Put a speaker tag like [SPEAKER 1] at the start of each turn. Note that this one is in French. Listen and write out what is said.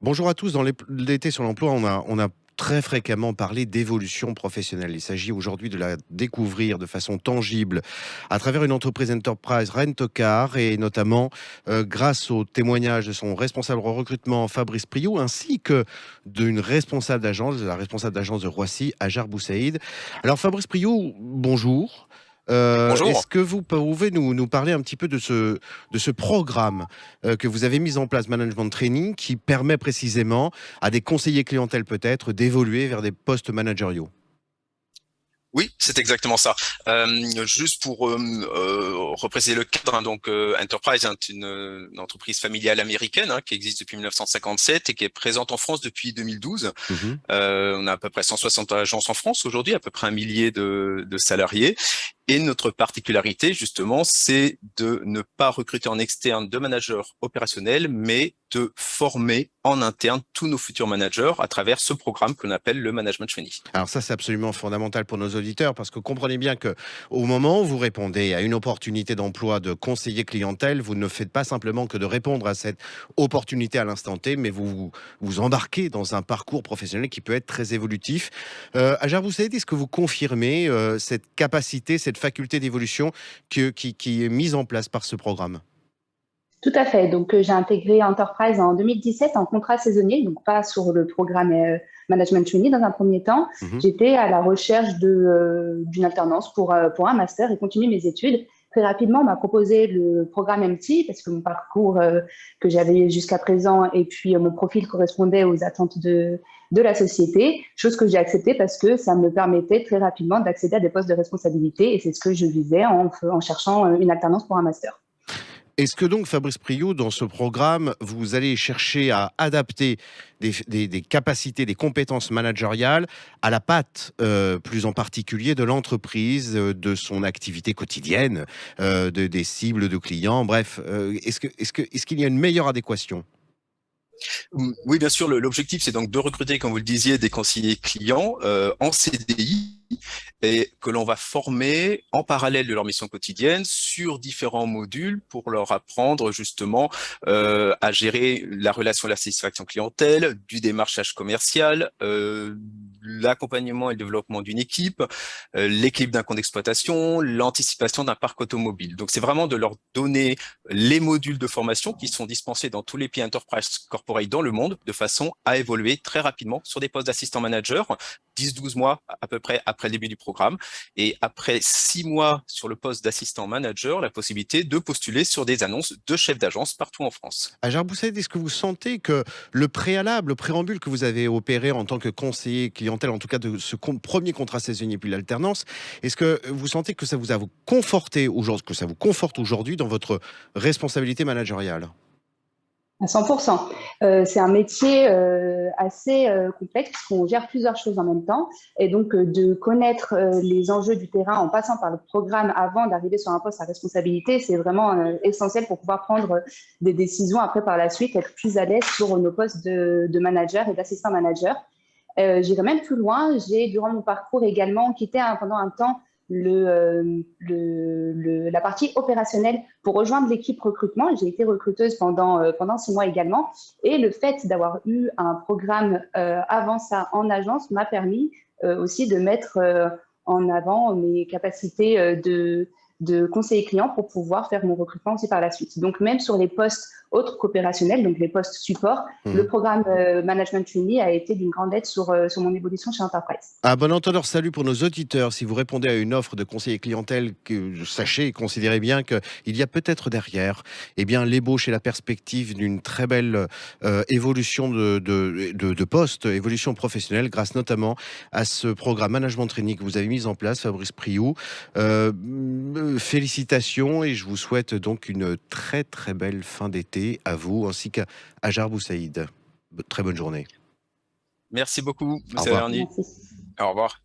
[SPEAKER 1] Bonjour à tous. Dans l'été sur l'emploi, on a très fréquemment parlé d'évolution professionnelle. Il s'agit aujourd'hui de la découvrir de façon tangible à travers une entreprise enterprise Rent-A-Car et notamment grâce au témoignage de son responsable recrutement Fabrice Priou ainsi que d'une responsable d'agence, de la responsable d'agence de Roissy, Hajar Boussaïd. Alors Fabrice Priou, bonjour.
[SPEAKER 2] Bonjour.
[SPEAKER 1] Est-ce que vous pouvez nous parler un petit peu de ce programme que vous avez mis en place, Management Training, qui permet précisément à des conseillers clientèle peut-être d'évoluer vers des postes managériaux?
[SPEAKER 2] Oui, c'est exactement ça. Juste pour repréciser le cadre, hein, donc Enterprise est une entreprise familiale américaine qui existe depuis 1957 et qui est présente en France depuis 2012.
[SPEAKER 1] Mhm.
[SPEAKER 2] On a à peu près 160 agences en France aujourd'hui, à peu près 1 millier de salariés. Et notre particularité, justement, c'est de ne pas recruter en externe de managers opérationnels, mais de former en interne tous nos futurs managers à travers ce programme qu'on appelle le Management Training.
[SPEAKER 1] Alors ça, c'est absolument fondamental pour nos auditeurs parce que comprenez bien que au moment où vous répondez à une opportunité d'emploi de conseiller clientèle, vous ne faites pas simplement que de répondre à cette opportunité à l'instant T, mais vous embarquez dans un parcours professionnel qui peut être très évolutif. Hajar Boussaïd, est-ce que vous confirmez cette capacité, cette faculté d'évolution qui est mise en place par ce programme?
[SPEAKER 3] Tout à fait. Donc, j'ai intégré Enterprise en 2017 en contrat saisonnier, donc pas sur le programme Management Trainee dans un premier temps.
[SPEAKER 1] Mhm.
[SPEAKER 3] J'étais à la recherche d'une alternance pour un master et continuer mes études. Très rapidement, on m'a proposé le programme MT parce que mon parcours que j'avais jusqu'à présent et puis mon profil correspondait aux attentes de la société, chose que j'ai acceptée parce que ça me permettait très rapidement d'accéder à des postes de responsabilité et c'est ce que je visais en cherchant une alternance pour un master.
[SPEAKER 1] Est-ce que donc, Fabrice Priou, dans ce programme, vous allez chercher à adapter des capacités, des compétences managériales à la patte, plus en particulier de l'entreprise, de son activité quotidienne, des cibles de clients, bref, est-ce qu'il y a une meilleure adéquation?
[SPEAKER 2] Oui, bien sûr, l'objectif, c'est donc de recruter, comme vous le disiez, des conseillers clients en CDI et que l'on va former en parallèle de leur mission quotidienne sur différents modules pour leur apprendre justement à gérer la relation et la satisfaction clientèle, du démarchage commercial, l'accompagnement et le développement d'une équipe, l'équilibre d'un compte d'exploitation, l'anticipation d'un parc automobile. Donc, c'est vraiment de leur donner les modules de formation qui sont dispensés dans tous les pays Enterprise Corporate dans le monde de façon à évoluer très rapidement sur des postes d'assistant manager, 10-12 mois à peu près après le début du programme. Et après 6 mois sur le poste d'assistant manager, la possibilité de postuler sur des annonces de chefs d'agence partout en France.
[SPEAKER 1] Hajar Boussaïd, est-ce que vous sentez que le préalable, le préambule que vous avez opéré en tant que conseiller clientèle, en tout cas de ce premier contrat saisonnier puis l'alternance, est-ce que vous sentez que ça vous a conforté aujourd'hui, que ça vous conforte aujourd'hui dans votre responsabilité managériale?
[SPEAKER 3] À 100%. C'est un métier assez complexe parce qu'on gère plusieurs choses en même temps. Et donc, de connaître les enjeux du terrain en passant par le programme avant d'arriver sur un poste à responsabilité, c'est vraiment essentiel pour pouvoir prendre des décisions après par la suite, être plus à l'aise sur nos postes de manager et d'assistant manager. J'irai même plus loin. J'ai, durant mon parcours également, quitté pendant un temps la partie opérationnelle pour rejoindre l'équipe recrutement. J'ai été recruteuse pendant 6 mois également. Et le fait d'avoir eu un programme avant ça en agence m'a permis aussi de mettre en avant mes capacités de conseiller client pour pouvoir faire mon recrutement aussi par la suite. Donc, même sur les postes autres qu'opérationnels, donc les postes support, le programme Management Trainee a été d'une grande aide sur mon évolution chez Enterprise.
[SPEAKER 1] À bon entendeur, salut pour nos auditeurs. Si vous répondez à une offre de conseiller clientèle, sachez et considérez bien qu'il y a peut-être derrière l'ébauche et la perspective d'une très belle évolution de poste, évolution professionnelle, grâce notamment à ce programme Management Training que vous avez mis en place, Fabrice Priou. Félicitations et je vous souhaite donc une très très belle fin d'été à vous ainsi qu'à Hajar Boussaïd. Très bonne journée.
[SPEAKER 2] Merci beaucoup,
[SPEAKER 1] Au
[SPEAKER 2] Monsieur
[SPEAKER 1] revoir.
[SPEAKER 2] Averny.
[SPEAKER 3] Merci.
[SPEAKER 2] Au revoir.